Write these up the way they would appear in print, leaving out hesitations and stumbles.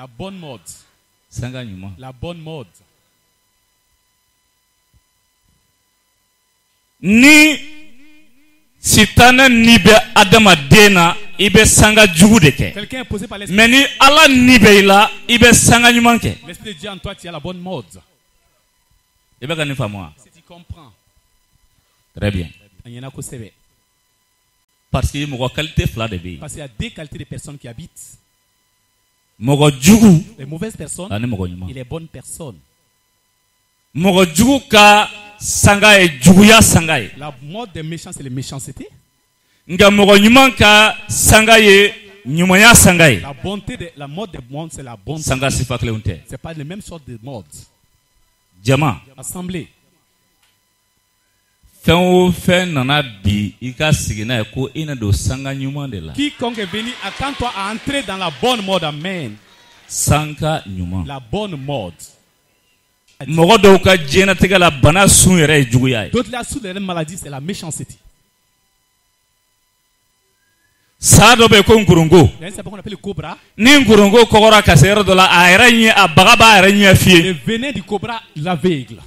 La bonne mode. Sanga nyuma. La bonne mode. Ni sitana nibe adama dena ibe sanga jugu de ke. Quelqu'un est posé par l'esprit. Mais ni ala nibe ila ibe sanga nyuma ke. L'esprit de Dieu en toi, tu as la bonne mode. Ibe ka ni famwa. Si tu comprends. Très bien. Il y en a que c'est. Parce qu'il y a une qualité fla de vie. Parce qu'il y a deux qualités de personnes qui habitent. Mogo jugu. Les mauvaises personnes et les bonnes personnes. Mogo jugu ka sangaye juguya sangaye. La mode des méchants c'est les méchancetés. Nga mogo nyuman ka sangaye nyumanya sangaye. La bonté de la mode des mondes c'est la bonté. Sanga sifa kleunte. C'est pas les mêmes sortes de modes. Jama. Assemblée. Quiconque est venu, attends-toi à entrer dans la bonne mode. Amen. La bonne mode. D'autres là sous les maladies, c'est la méchanceté. C'est pourquoi on appelle le cobra. Le venin du cobra l'aveugle.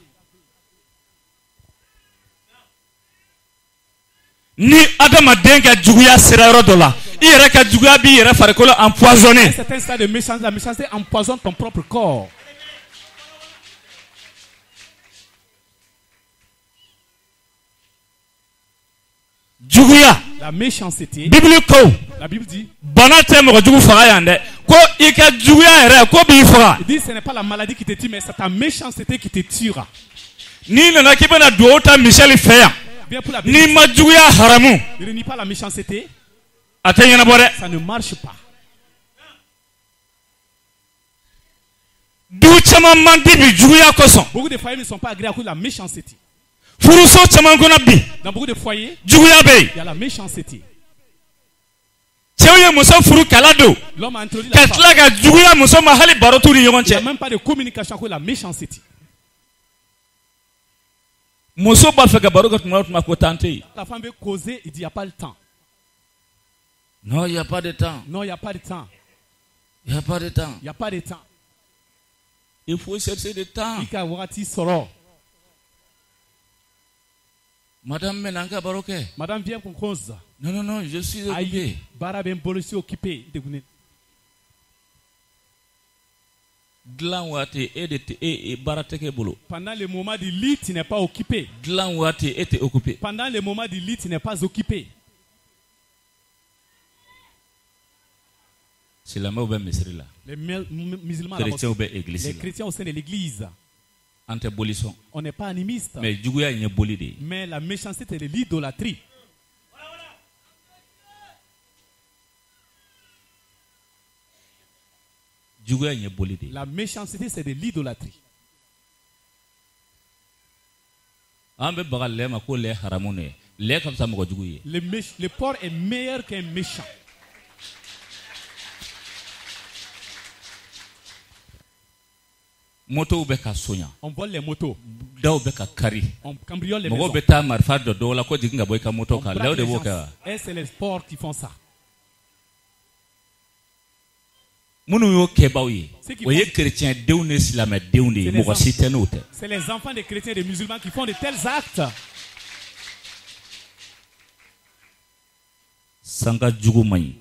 Ni adama denga juguya sera yoro dola ire ka juguya bi ire farikolo empoisonné. C'est un stade de méchanceté. La méchanceté empoisonne ton propre corps. Juguya la méchanceté. Biblique. La Bible dit banate mo jugu faga yande ko ika juguya ire ko bi faga. Il dit ce n'est pas la maladie qui te tue mais c'est ta méchanceté qui te tuera. Ni nana kibena duota Michel Feya. Ni ma juguya haramu. Ne renie pas la méchanceté. Ça ne marche pas. Beaucoup de foyers ne sont pas agréés à cause de la méchanceté. Dans beaucoup de foyers, il y a la méchanceté. L'homme a introduit la femme. Il n'y a même pas de communication à cause de la méchanceté. La femme veut causer, il dit il n'y a pas le temps. Non, il n'y a pas de temps. Non, il n'y a pas de temps. Il n'y a pas de temps. Il n'y a pas de temps. Il faut chercher du temps. Madame Menanga Baroque. Madame vient pour cause. Non, non, non, je suis occupé. Barabem Bolosi occupé. Pendant le moment du lit, tu n'es pas occupé. Pendant le moment du lit, tu n'es pas occupé. Les musulmans, les chrétiens au sein de l'église. On n'est pas animiste. Mais la méchanceté, c'est de l'idolâtrie. La méchanceté, c'est de l'idolâtrie. Le porc est meilleur qu'un méchant. On vole les motos. On cambriole les maisons. Et c'est les sports qui font ça. C'est les enfants des chrétiens et des musulmans qui font de tels actes.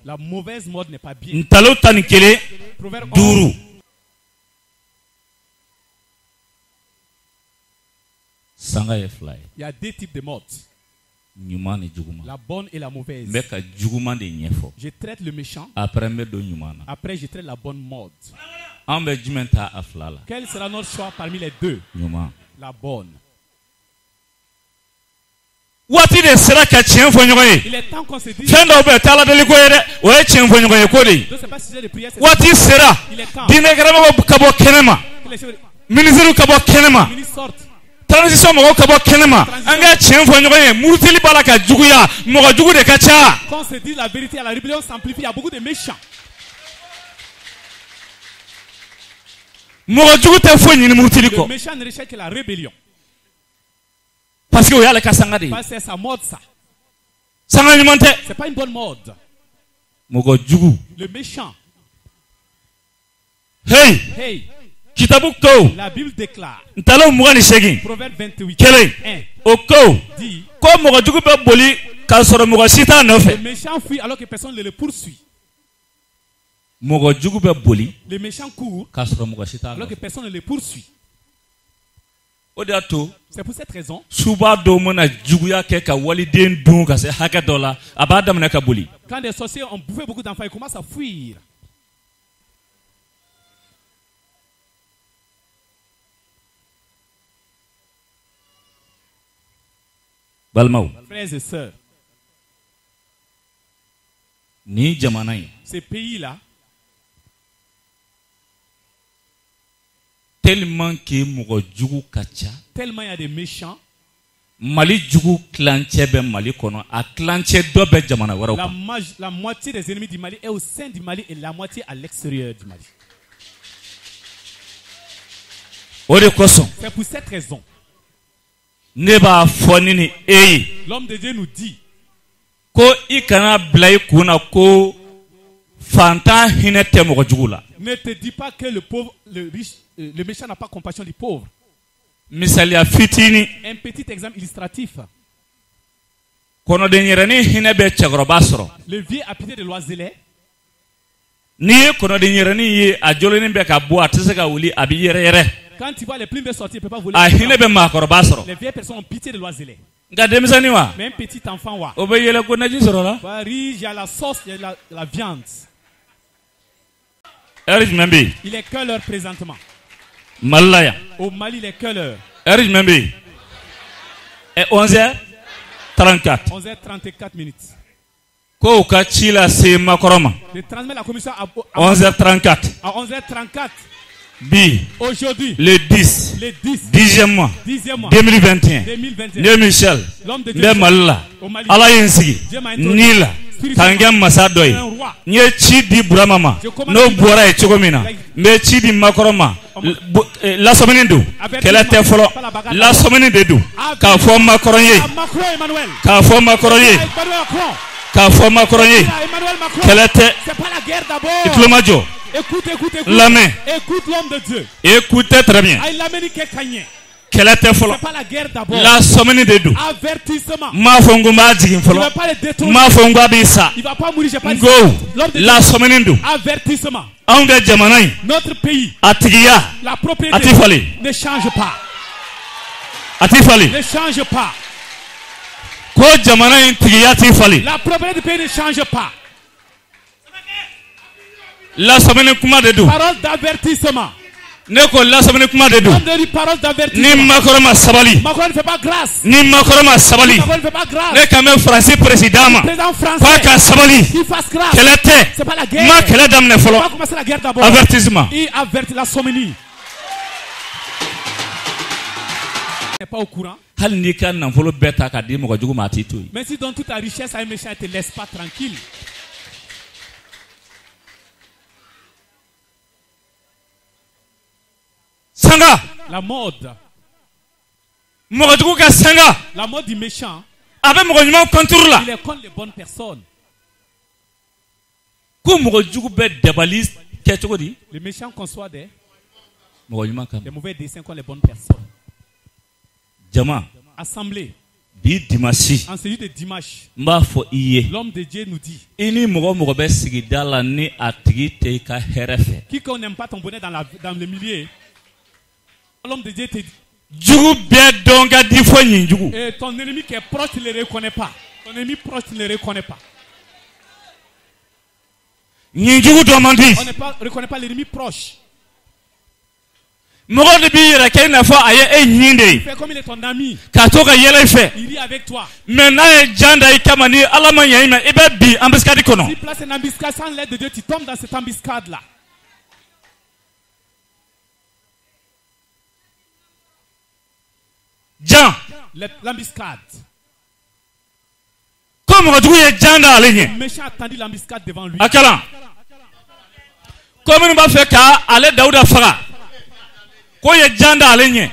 La mauvaise mode n'est pas bien. Proverbe 11. Il y a deux types de modes. La bonne et la mauvaise. Je traite le méchant. Après, je traite la bonne mode. Quel sera notre choix parmi les deux? La bonne. Il est temps qu'on se dise. Je ne sais pas si j'ai des prières. Il est temps. Ministre sorte. Transition moko kabo kenema anga chenfo nyoye murutili balaka juguya mogo jugu de kacha. Quand se dit la vérité, la rébellion s'amplifie. Il y a beaucoup de méchants. Mogo jugu te fo nyini murutili ko. Le méchant ne recherche que la rébellion. Parce que oyale kasanga de. Parce que c'est sa mode ça. Sanga nyumante. C'est pas une bonne mode. Mogo jugu. Le méchant. Hey. Hey. La Bible déclare. Proverbe 28. 1. Dit. Le méchant fuit alors que personne ne le poursuit. Le méchant court alors que personne ne le poursuit. C'est pour cette raison. Quand des sorciers ont bouffé beaucoup d'enfants, ils commencent à fuir. Frères et sœurs, ces pays-là, tellement il y a des méchants, la moitié des ennemis du Mali est au sein du Mali et la moitié à l'extérieur du Mali. C'est pour cette raison. L'homme de Dieu nous dit ne te dis pas que le pauvre, le riche, le méchant n'a pas compassion du pauvre. Un petit exemple illustratif. Le vieux a pitié de l'oiselet. Quand tu vois les plumes sortir, il ne peut pas voler. Les vieilles personnes ont pitié de l'oiselet. Mais un petit enfant, il y a la sauce, il y a la viande. Il est quelle heure présentement? Au Mali, il est quelle heure? 11h34. 11h34 minutes. Je transmets la commission à 11h34. À 11h34. Aujourd'hui, le 10e mois 2021. Dieu Michel, Dieu Malala, Allah Yensi, Nila, Tangam Masadoy, Nye Chidi Bramama, no Bora et Chogomina, Me Chidi Makoroma, la Somenindu, Kelate Folo, la Somenindu, Kafoma Coroyer, Kafoma Coroyer, Kafoma Coroyer, Kelate, Itlomajo. Écoute la main. Écoute l'homme de Dieu. Écoutez très bien. Quelle était c'est pas la guerre d'abord. La sommene de dou. Avertissement. Ma fongo ma digin folo. Il va pas le détourner. Ma fongo abisa. Il va pas mourir, j'ai pas dit. Go. La sommene dou. Avertissement. Anga jamanai. Notre pays. Atigia. La propriété. Atifali. Ne change pas. Atifali. Ne change pas. Ko jamanai tigia atifali. La propriété du pays ne change pas. La semaine kuma de dou. Parole d'avertissement. Ne ko la semaine kuma de dou. Parole d'avertissement. Ni makoroma sabali. Macron ne fait pas grâce. Ni makoroma sabali. Macron ne fait pas grâce. Ne quand même français président ma. Président français. Pas qu'à sabali. Il fasse grâce. Quelle était? C'est pas la guerre. Ma quelle dame ne follow. On va commencer la guerre d'abord. Avertissement. Il avertit la somménie. N'est pas au courant. Hal kan nan follow beta ka di mo ko jugu mati tu. Mais si dans toute ta richesse à un méchant, ne te laisse pas tranquille. Sanga. La mode. Mogadugu ka sanga. La mode du méchant. Avec mon nyuma contour là. Il est contre les bonnes personnes. Ko mogadugu be debalis ketcho di. Les méchants conçoivent des mauvais dessins contre les bonnes personnes. Jama. Assemblée. Bi dimanche. En celui de dimanche. Mba fo iye. L'homme de Dieu nous dit. Ini mogo be sigida la ni atigi te ka herefe. Quiconque n'aime pas ton bonheur dans le milieu. L'homme de Dieu te dit. Et ton ennemi qui est proche, tu ne le reconnais pas. Ton ennemi proche, tu ne le reconnais pas. On ne reconnaît pas l'ennemi proche. Il fait comme il est ton ami. Il rit avec toi. Si place une embuscade sans l'aide de Dieu, tu tombes dans cette embuscade-là. Jean. L'embuscade. Comme on dit, le méchant a tendu l'embuscade devant lui. Akala. Comme on va faire qu'à aller Daouda Fara. Quand il y a Janda à ligne.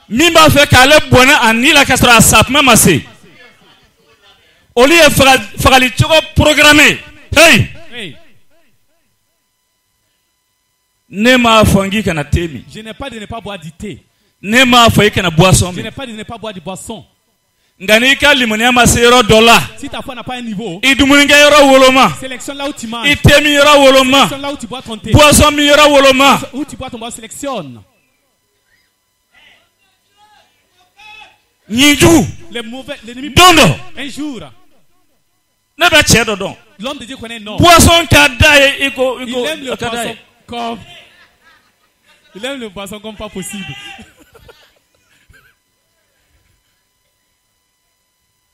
Mimba fait qu'à aller Bona à Nila Castra Sap, même assez. Au lieu de faire les choses programmées. Hey! Je n'ai pas de ne pas boire du thé. Je n'ai pas de ne pas boire de boisson. Si ta foi n'a pas un niveau, sélectionne là où tu manges. Sélectionne là où tu bois ton thé. Où tu bois ton bois, sélectionne. Les mauvais, l'ennemi. Un jour. L'homme de Dieu connaît non. Il aime le poisson comme. Il aime le poisson comme pas possible.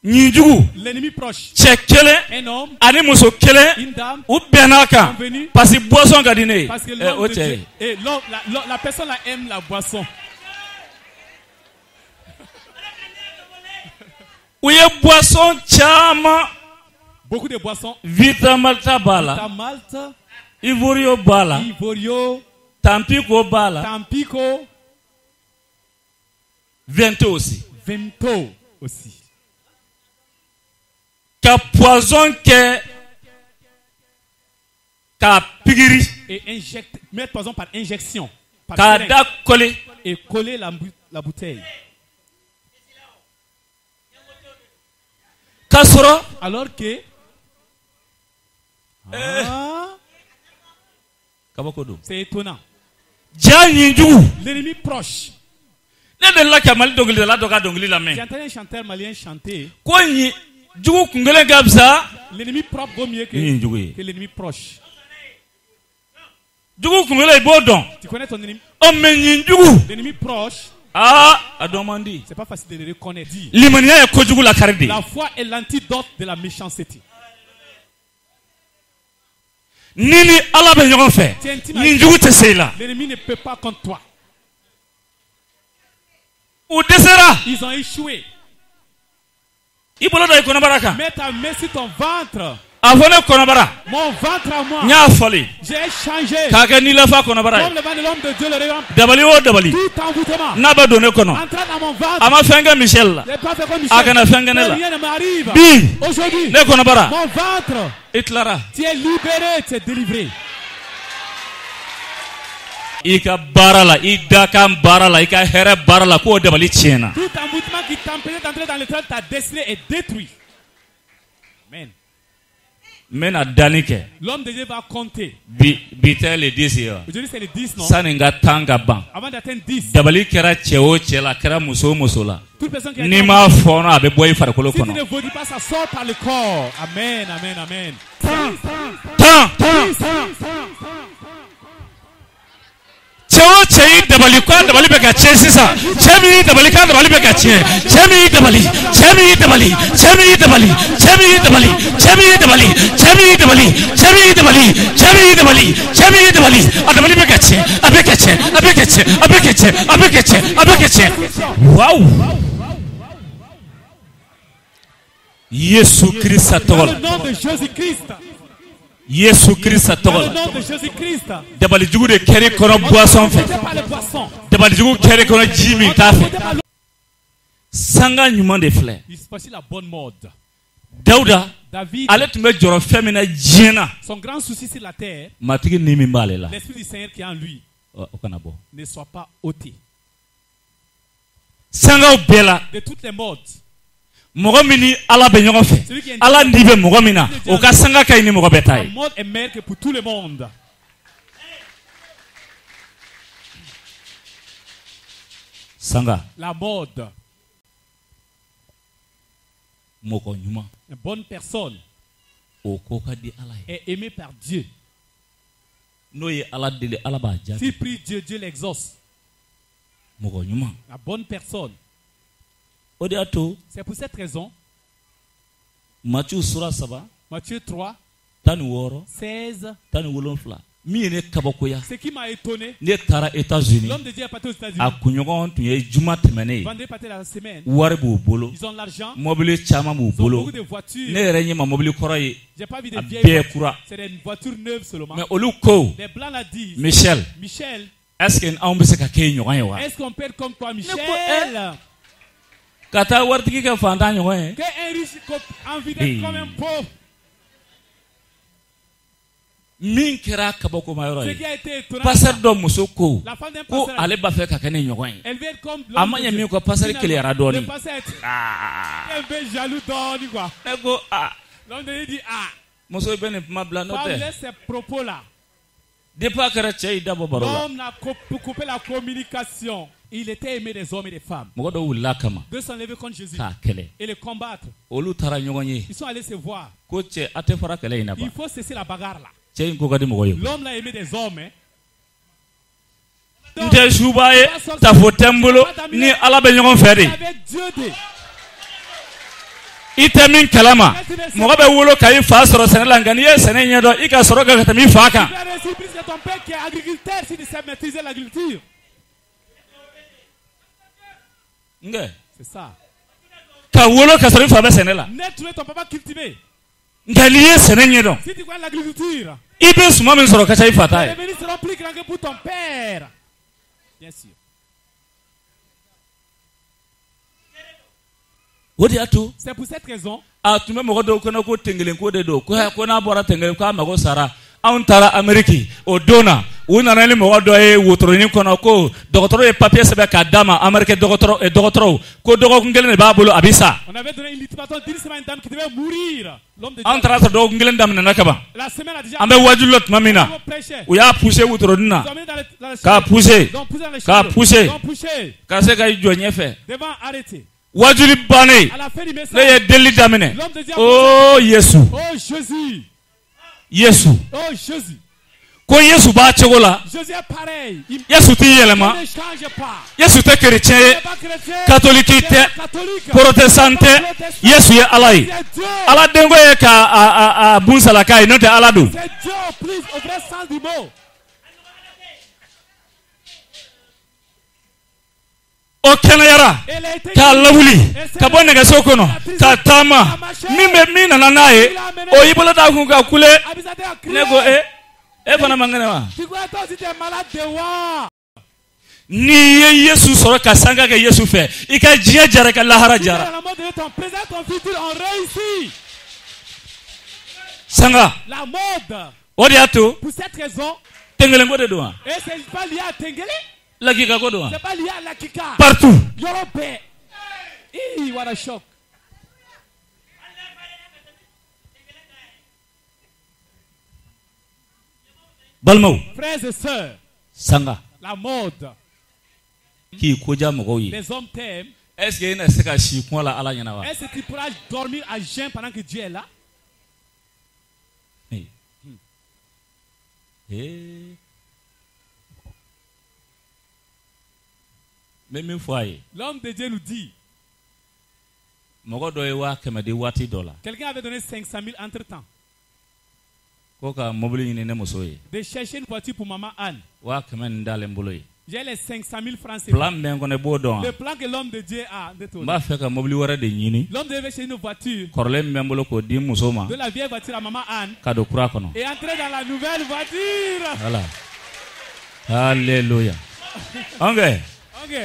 L'ennemi proche. Un homme. Une dame. Parce que l'homme de Dieu, et la personne là aime la boisson. Beaucoup de boissons. Vita Malta bala. Vita Malta. Ivorio bala. Ivorio. Tampico bala. Tampico. Vento aussi. Vento aussi. Ka poison que ka pigiri. Et injecte, mettre poison par injection. Ka da coller. Et coller la bouteille. Kasoro. Alors que c'est étonnant. L'ennemi proche. J'ai entendu un chanteur malien chanter. L'ennemi propre vaut mieux que l'ennemi proche. Tu connais ton ennemi? L'ennemi proche. C'est pas facile de le reconnaître. La foi est l'antidote de la méchanceté. L'ennemi ne peut pas contre toi. Ils ont échoué. Mets ta main sur ton ventre. Mon ventre à moi. J'ai changé. Comme le vent de l'homme de Dieu le rayon. Tout envoûtement. Entrant dans mon ventre. Je n'ai pas fait comme Michel. Rien ne m'arrive. Aujourd'hui, mon ventre. Tu es libéré, tu es délivré. Tout envoûtement qui t'empêchait d'entrer dans le temps, ta destinée est détruite. Amen. L'homme de Dieu va compter. Aujourd'hui c'est le 10, non? Avant d'atteindre 10. Toute personne qui a été si tu ne vaudis pas, ça sort par le corps. Amen, amen, amen. Jésus Christ dans le nom de Jésus-Christ. Yesu Christ tɔgɔ la. Dabalijugu de kɛr'i kɔnɔ boisson fɛ. Dabalijugu kɛr'i kɔnɔ ji min t'a fɛ. Sanga ɲuman de filɛ. Dawuda ale tun bɛ jɔrɔ fɛn min na diɲɛ na. Matigi ni min b'ale la. O kana bɔ. Sangaw bɛɛ la. Mɔgɔ min ni Ala bɛ ɲɔgɔn fɛ, Ala ni bɛ mɔgɔ min na, o ka sanga ka ɲi ni mɔgɔ bɛɛ ta ye. Sanga. La mode. Mɔgɔ ɲuman. Une bonne personne. O ko ka di Ala ye. Est aimé par Dieu. N'o ye Ala deli, Ala b'a jaabi. S'il prie Dieu, Dieu l'exauce. Mɔgɔ ɲuman. La bonne personne. C'est pour cette raison. Matthieu 3, 16. Ce qui m'a étonné. L'homme de Dieu est parti aux États-Unis. Vendredi partait la semaine. Ils ont l'argent. Ils ont beaucoup de voitures. J'ai pas vu de vieilles voitures. C'est des voitures neuves seulement. Les blancs l'a dit. Michel. Est-ce qu'on peut être comme toi, Michel? Kata wartigi ka fantan ɲɔgɔn ye. Que un riche envie d'être comme un pauvre. min kɛra kabako ma yɔrɔ Ce qui a été ye étonnant. pasteur dɔ muso ko La femme d'un ko pasteur. ale b'a fɛ ka kɛ ne ɲɔgɔn ye Elle vient comme a ma ɲɛ min kɔ pasteur keleyara Le dɔɔni pasteur est un peu jaloux dɔɔni quoi. ne ko L'homme de Dieu dit muso bɛ nin kuma bila n'o femme tɛ laisse ces propos là. depuis a kɛra cɛ y'i dabɔ baro la L'homme n'a coupé la communication. Il était aimé des hommes et des femmes. mɔgɔ dɔ wulila a kama Deux sont levés contre Jésus k'a kɛlɛ et les combattre. olu taara ɲɔgɔn ye Ils sont allés se voir. ko cɛ a tɛ fara kɛlɛ in na Il ba faut cesser la bagarre là. cɛ in ko ka di mɔgɔ ye L'homme l'a aimé des hommes. Hein. n tɛ suba ye tafo tɛ n bolo ni ala bɛ ɲɔgɔn fɛ de Avec Dieu de. i tɛ min kalama mɔgɔ bɛ wolo ka i fa sɔrɔ sɛnɛ la nka n'i ye sɛnɛ ɲɛdɔn i ka sɔrɔ ka tɛmɛ i fa kan Tu vas réussir plus que ton père qui est agriculteur si tu sais maîtriser l'agriculture. C'est ça. ka wolo ka sɔrɔ i fa bɛ sɛnɛ la N'aie trouvé ton papa cultivé. nka n'i ye sɛnɛ ɲɛdɔn Si tu connais l'agriculture, i bɛ suma min sɔrɔ ka ca i fa ta les ye revenus seront plus grands que pour ton père. Bien sûr. o de y'a to C'est pour cette raison. a tun bɛ mɔgɔ dɔw kɔnɔ ko tɛnkelen ko de don ko n'a bɔra tɛnkelen k'a mago sara anw taara ameriki o don na u nana ni mɔgɔ dɔ ye wotoronin kɔnɔ ko dɔgɔtɔrɔ ye papiye sɛbɛn k'a d'a ma ameriki dɔgɔtɔrɔw ko dɔgɔkun kelen de b'a bolo a bɛ sa On avait donné une ultimatum d'une semaine à une dame qui devait mourir. L'homme de anw Dieu. taara sɔrɔ dɔgɔkun kelen daminɛna kaban La semaine a déjà. an bɛ wajulu la tuma min na On prêchait. u y'a poussé wotoronin na Ils ont emmené dans les k'a cheveux. poussé Donc, poussé dans les k'a cheveux. poussé Donc, poussé. ka se ka i jɔ ɲɛfɛ Devant arrêter. wajuli bannen À la fin du ne message. ye deli daminɛ L'homme de Dieu. o yesu Oh Jésus. yesu Oh Jésus. ko yesu b'a cogo la Jésus est pareil. Il yesu t'i yɛlɛma ne change pas. yesu tɛ kerecɛn Il ye n'est pas chrétien. katoliki Il tɛ n'est pas catholique. protestant tɛ yesu ye ala ye C'est Dieu. ala denko ye ka a bun salaka ye n'o tɛ ala don C'est Dieu, please, au vrai sens du mot. o kɛnɛyara Elle a été k'a lawuli ka bɔ nɛgɛso kɔnɔ k'a taama min nana n'a ye o y'i bolo d'a kun ka kule Abisaté a crié. ne ko e fana man kɛnɛ wa Tu crois toi aussi tu es malade de wa? n'i ye yesu sɔrɔ ka sanga kɛ yesu fɛ i ka diɲɛ jara i ka lahara Tu es dans jara la mode de ton présent, ton futur, on réussit. sanga La mode. o de y'a to Pour cette raison, tɛnkelenko de don wa et c'est pas lié à Tengele, lakikako don wa c'est pas lié à la Kika. partout Européen. What a shock. balimaw Frères et sœurs, sanga la mode. k'i koja mɔgɔw ye Les hommes t'aiment. est-ce que i na se ka si kuma la ala ɲɛna wa Est-ce que tu pourras dormir à jeun pendant que Dieu est là? n bɛ min fɔ a ye L'homme de Dieu nous dit, mɔgɔ dɔ ye 100 di waati dɔ la quelqu'un avait donné 500 000 entre-temps. ko ka mobili ɲini ne muso ye De chercher une voiture pour maman Anne. 100 nin d'ale n bolo ye J'ai les 500 000 francs. plan min bɛ n kɔnɔ i b'o dɔn Le wa plan que l'homme de Dieu a. n b'a fɛ ka mobili wɛrɛ de ɲini L'homme devait chercher une voiture. kɔrɔlen min bɛ n bolo k'o di n muso ma De la vieille voiture à maman Anne. ka don kura kɔnɔ Et entrer dans la nouvelle voiture. voilà alléluia ok Ok.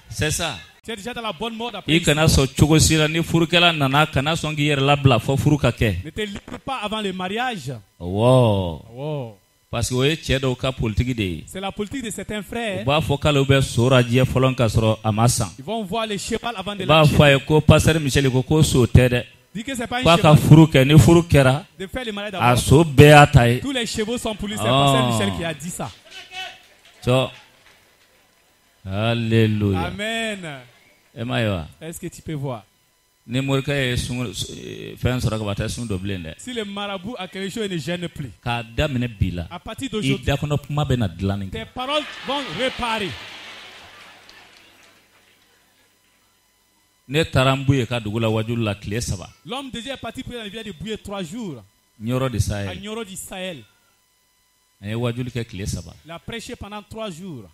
c'est ça Tu es déjà dans la bonne mode après. i kana sɔn cogo si la ni furukɛla nana kana sɔn k'i yɛrɛ labila fɔ furu ka kɛ Ne te livre pas avant le mariage. awɔ Oh. parce que o ye cɛ dɔw ka politiki de ye C'est la politique de certains u frères. b'a fɔ k'ale bɛ so rajɛ fɔlɔ ka sɔrɔ a ma san Ils vont voir les cheval avant de u b'a l'acheter. fɔ a ye ko pasteur michel ko so tɛ dɛ Dis que c'est pas un k'a ka cheval. furu kɛ ni furu kɛra De faire le mariage a d'abord. so bɛɛ y'a ta ye Tous les chevaux sont pour lui. C'est Oh. pasteur Michel qui a dit ça. cɔ alléluia Amen. e m'a ye wa Est-ce que tu peux voir? ni morikɛ ye fɛn sɔrɔ ka ba tɛ sun dɔ bilen dɛ Si le marabout a quelque chose, il ne gêne plus. k'a daminɛ bi la À partir i d'aujourd'hui, da kɔnɔ kuma bɛ na dilanni kɛ tes paroles vont réparer. ne taara n bu ye ka dugu la wajulu la tile 3 L'homme de Dieu est parti pour la rivière de Bouyer 3 jours ɲɔrɔ de sa à ye Nioro du Sahel. an ye wajulu kɛ tile 3 Il a prêché pendant 3 jours.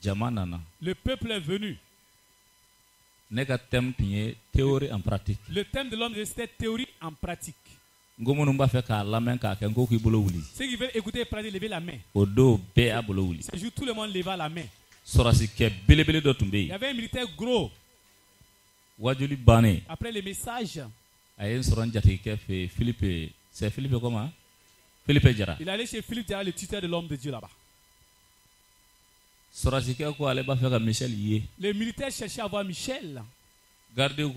jama nana Le peuple est venu. ne ka thème tun ye théorie en pratique Le thème de l'homme de Dieu, c'était théorie en pratique. n ko minnu b'a fɛ k'a lamɛn k'a kɛ n ko k'i bolo wuli Ceux qui veulent écouter et pratiquer, levez la main. o don bɛɛ y'a bolo wuli Ce jour, tout le monde leva la main. sɔrɔsikɛ belebele dɔ tun bɛ Il y yen avait un militaire gros. wajuli bannen Après le message, a ye n sɔrɔ n jatigikɛ fɛ yen philippe c'est philippe comment Philippe Jara. Il est allé chez Philippe Jara, le tuteur de l'homme de Dieu là-bas. Les militaires cherchaient à voir Michel. Les gardes ont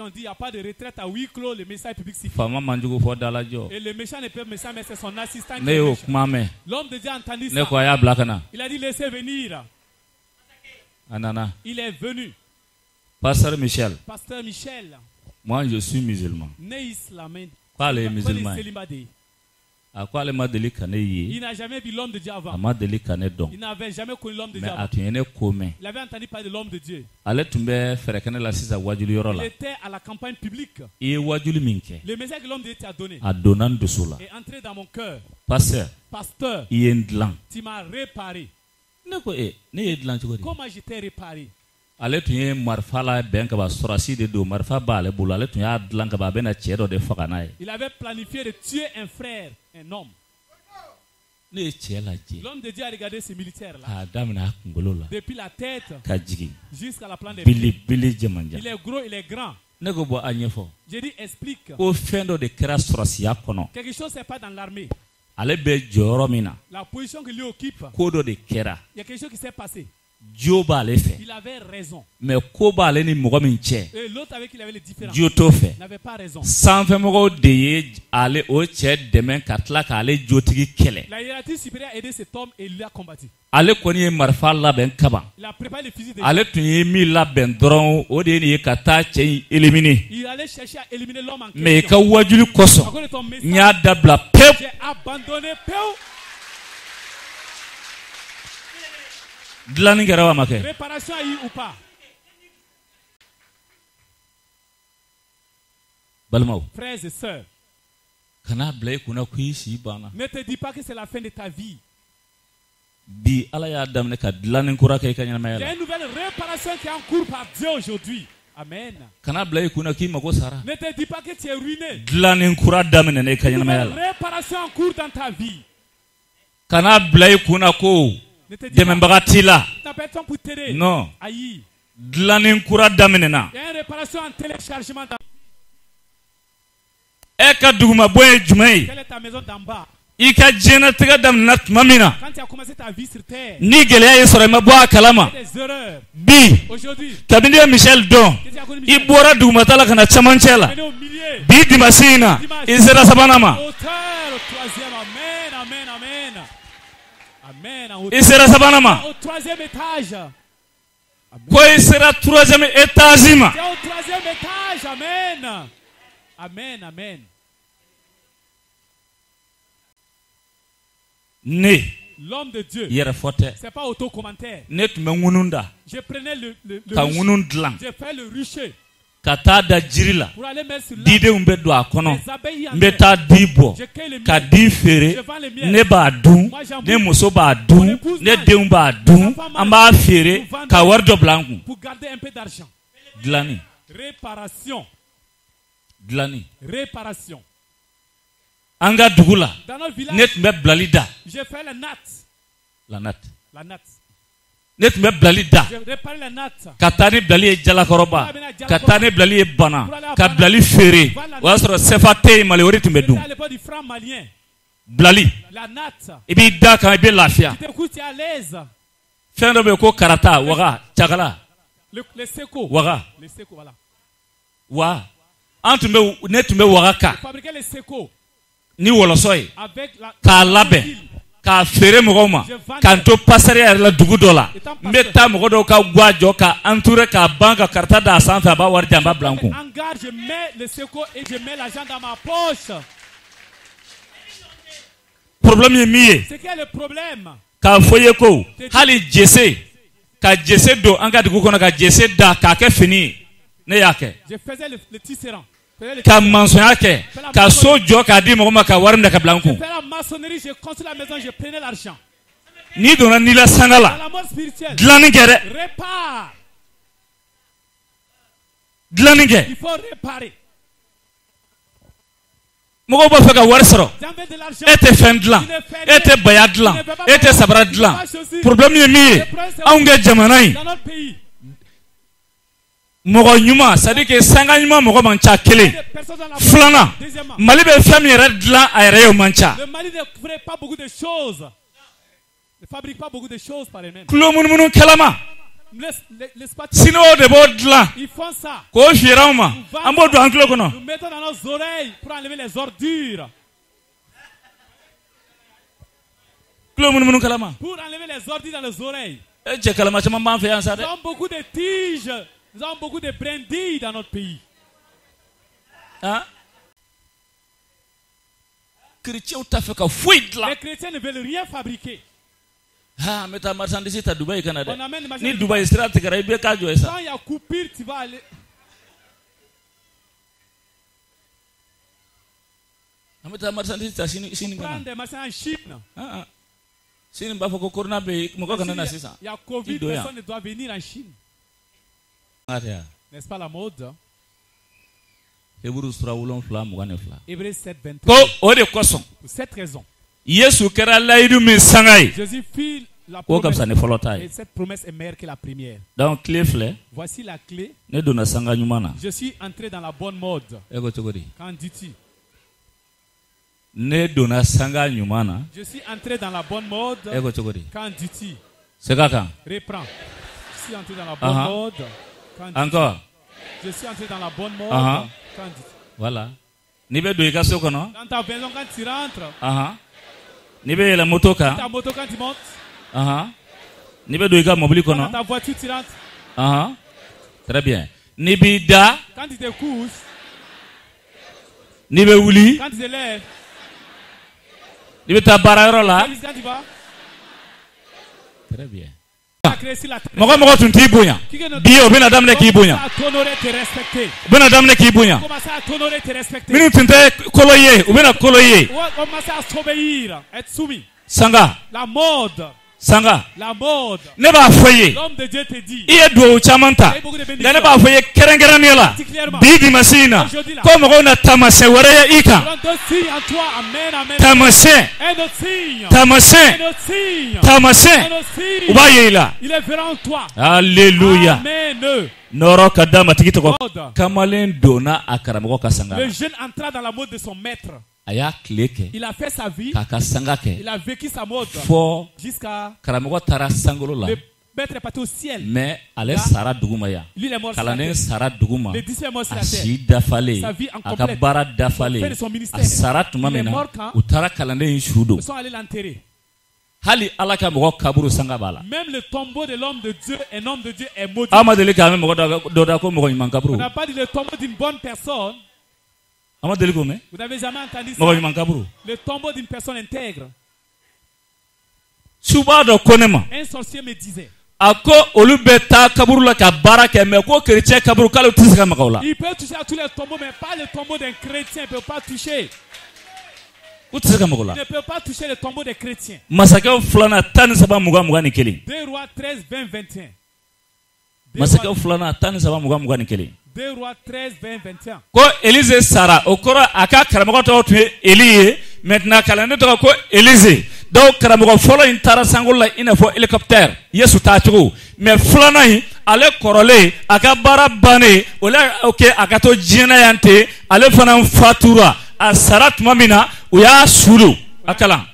dit il n'y a pas de retraite à huis clos, le message public suffit. Et le méchant ne peut message, mais c'est son assistant qui est méchant. L'homme de Dieu a entendu ça. Il a dit laissez venir. Il est venu. Pasteur Michel. Pasteur Michel. Moi je suis musulman. Pas les musulmans. Il n'a jamais vu l'homme de Dieu avant. Il n'avait jamais connu l'homme de Dieu avant. Il avait entendu parler de l'homme de Dieu. Il était à la campagne publique. Le message que l'homme de Dieu t'a donné est entré dans mon cœur. Pasteur, tu m'as réparé. Comment je t'ai réparé? Il avait planifié de tuer un frère, un homme. L'homme de Dieu a regardé ces militaires-là. Depuis la tête jusqu'à la plante des pieds. Il est gros, il est grand. J'ai dit explique. Quelque chose n'est pas dans l'armée. La position que lui occupe. Il y a quelque chose qui s'est passé. Il avait raison. Mais et l'autre avec qui il avait les différences n'avait pas raison. La hiérarchie supérieure a aidé cet homme et il l'a combattu. Il a préparé le fusil de Dieu. Il allait chercher à éliminer l'homme en question. J'ai abandonné peu. Réparation a eu ou pas? Frères et sœurs, ne te dis pas que c'est la fin de ta vie. Il y a une nouvelle réparation qui est en cours par Dieu aujourd'hui. Amen. Ne te dis pas que tu es ruiné. Il y a une nouvelle réparation en cours dans ta vie. Non. Il y a une réparation en téléchargement. Quelle est ta maison d'en bas? Quand tu as commencé ta vie sur terre, il y a des erreurs. Aujourd'hui, Michel Don, il boira du matala kana chamanchela. Bi di masina, izera sabanama. Amen, amen, amen. Amen. Izera sabanama. Au troisième étage. Quoi sera troisième étage? Au troisième étage. Amen. Amen, amen. L'homme de Dieu, c'est pas auto-commentaire. Je prenais le rucher. J'ai fait le rucher. Pour aller mettre sur l'arbre. Les abeilles en terre. Je cueille le miel. Je vends le miel. Moi j'en pour garder un peu d'argent. Réparation. Réparation. Dans notre village, j'ai fait la natte. La natte. Je répare la natte. Katani blali jalakoroba, katani blali bana, kablali fere. Wasro sefate malewori tumedum. À l'époque du franc malien. Blali. La natte. Ibi daka ibi lafia. Tu t'écoutes, tu es à l'aise. Fendo be ko karata waga chagala. Le seko. Waga. Le seko voilà. Wa. Antumbe netumbe wagaka. Fabriquer le seko. Ni wolosoy. Avec la kalabe. Ka fere mogoma kanto passer la dugudola meta mogodo ka gwajo ka entouré ka banque carte da sanfa ba war jamba blanco engage je mets le seco et je mets l'argent dans ma poche. Problème est mié c'est quel est le problème ka foye ko hali jesse ka jesse do anga dugu kono ka jesse da ka ke fini ne yake je faisais le tisserand. Ka maçonnerie ka sojo ka di mogoma ka warim da ka blanco. Je fais la maçonnerie, je construis la maison, je prenais l'argent. Ni dona ni la sangala. La mort spirituelle. Dlaningere. Répare. Dlaningere. Il faut réparer. Mogo ba feka warsoro. J'avais de l'argent. Ete fendlan. Ete bayadlan. Ete sabradlan. Problème est mi. Aunga jamanai. Dans notre pays. Mɔgɔ ɲuman, c'est-à-dire que sanga ɲuman mɔgɔ man ca kelen. Filanan, Mali bɛ fɛn min yɛrɛ dilan a yɛrɛ ye man ca. Le Mali ne ferait pas beaucoup de choses. Ne fabrique pas beaucoup de choses par eux-mêmes. Kulo munumunu kɛlɛma. Sinon de b'o dilan. Ils font ça. K'o feere anw ma. An b'o don an kulo kɔnɔ. Nous mettons dans nos oreilles pour enlever les ordures. Kulo munumunu kɛlɛma. Pour enlever les ordures dans les oreilles. Cɛ kɛlɛma caman b'an fɛ yan sa dɛ. Nous avons beaucoup de tiges. Nous avons beaucoup de brindilles dans notre pays. Hein? Chrétiens t'a fait ka foyi dilan. Les chrétiens ne veulent rien fabriquer. Ah, mais ta marchandise ta Dubaï Canada. On amène Ni Dubaï sera te kara ibe ka jo ça. Quand il y a coupure, tu vas aller. Mais ta marchandise ta Chine prends des marchandises en Chine. Ah. Chine ba foko corona be mo ko kana na sisa. Il y a Covid, personne ne doit venir en Chine. N'est-ce pas la mode? Hébreux 7:23. Pour cette raison, Jésus fit la promesse. Et cette promesse est meilleure que la première. Donc, voici la clé. Je suis entré dans la bonne mode. Qu'en dis-tu? Je suis entré dans la bonne mode. Qu'en dis-tu? Reprends. Je suis entré dans la bonne mode. Encore. Je suis entré dans la bonne mode. Voilà. Dans ta maison, quand tu rentres. La moto ta moto quand tu montes. Dans ta voiture tu rentres. Très bien. Quand tu te couches. Quand tu te lèves. Quand tu vas. Très bien. Mɔgɔ tun t'i bonya bi o bɛna daminɛ k'i bonya bɛna daminɛ k'i bonya minnu tun tɛ kolo ye u bɛna kolo ye sanga sanga ne b'a fɔ i ye i ye duwawu caman ta nka ne b'a fɔ i ye kɛrɛnkɛrɛnnenya la bi dimanche in na ko mɔgɔw na taamasiyɛn wɛrɛ ye i kan taamasiyɛn u b'a ye i la alléluia nɔrɔ ka d'a ma tigi tɔgɔ kamalen donna a karamɔgɔ ka sanga la. Le jeune entra dans la mode de son maître. A y'a tile kɛ. Il a fait sa vie. K'a ka sanga kɛ. Il a vécu sa mode. Fɔ jusqu'à karamɔgɔ taara sankolo la. Le maître est parti au ciel. Mais ale sara duguma yan. Lui il est mort sur la terre. Kalanen sara duguma. Le disciple est mort sur la terre. A si dafalen. Sa vie en complète. A ka baara dafalen. A sara tuma min na u taara kalanden in su don. Ils sont allés l'enterrer. Hali ala ka mɔgɔ kaburu sanga b'a la. Même le tombeau de l'homme de Dieu, un homme de Dieu est maudit. Amadeli k'a mɛn mɔgɔ dɔ da ko mɔgɔ ɲuman kaburu. On n'a pas dit le tombeau d'une bonne personne. Amadeli ko mɛn. Vous n'avez jamais entendu ça. Mɔgɔ ɲuman kaburu. Le tombeau d'une personne intègre. Suba dɔ ko ne ma. Un sorcier me disait. A ko olu bɛ taa kaburu la ka baara kɛ mais ko chrétien kaburu k'ale tɛ se ka maga o la. Il peut toucher à tous les tombeaux mais pas le tombeau d'un chrétien, il peut pas toucher. Il ne peut pas toucher le tombeau des chrétiens. 2 Rois 13, 20, 21. 2 Rois 13, 20, 21. Ko Élisée Sara, au kora aka karamɔgɔ tɔgɔ tun ye Eli ye, maintenant kalanden tɔgɔ ko Élisée. Donc karamɔgɔ fɔlɔ in taara sango la i n'a fɔ hélicoptère, Yesu taa cogo. Mais filanan in ale kɔrɔlen a ka baara bannen o la ok a ka to diɲɛ na yan ten ale fana fatura a sara tuma min na u y'a sulu a kalan.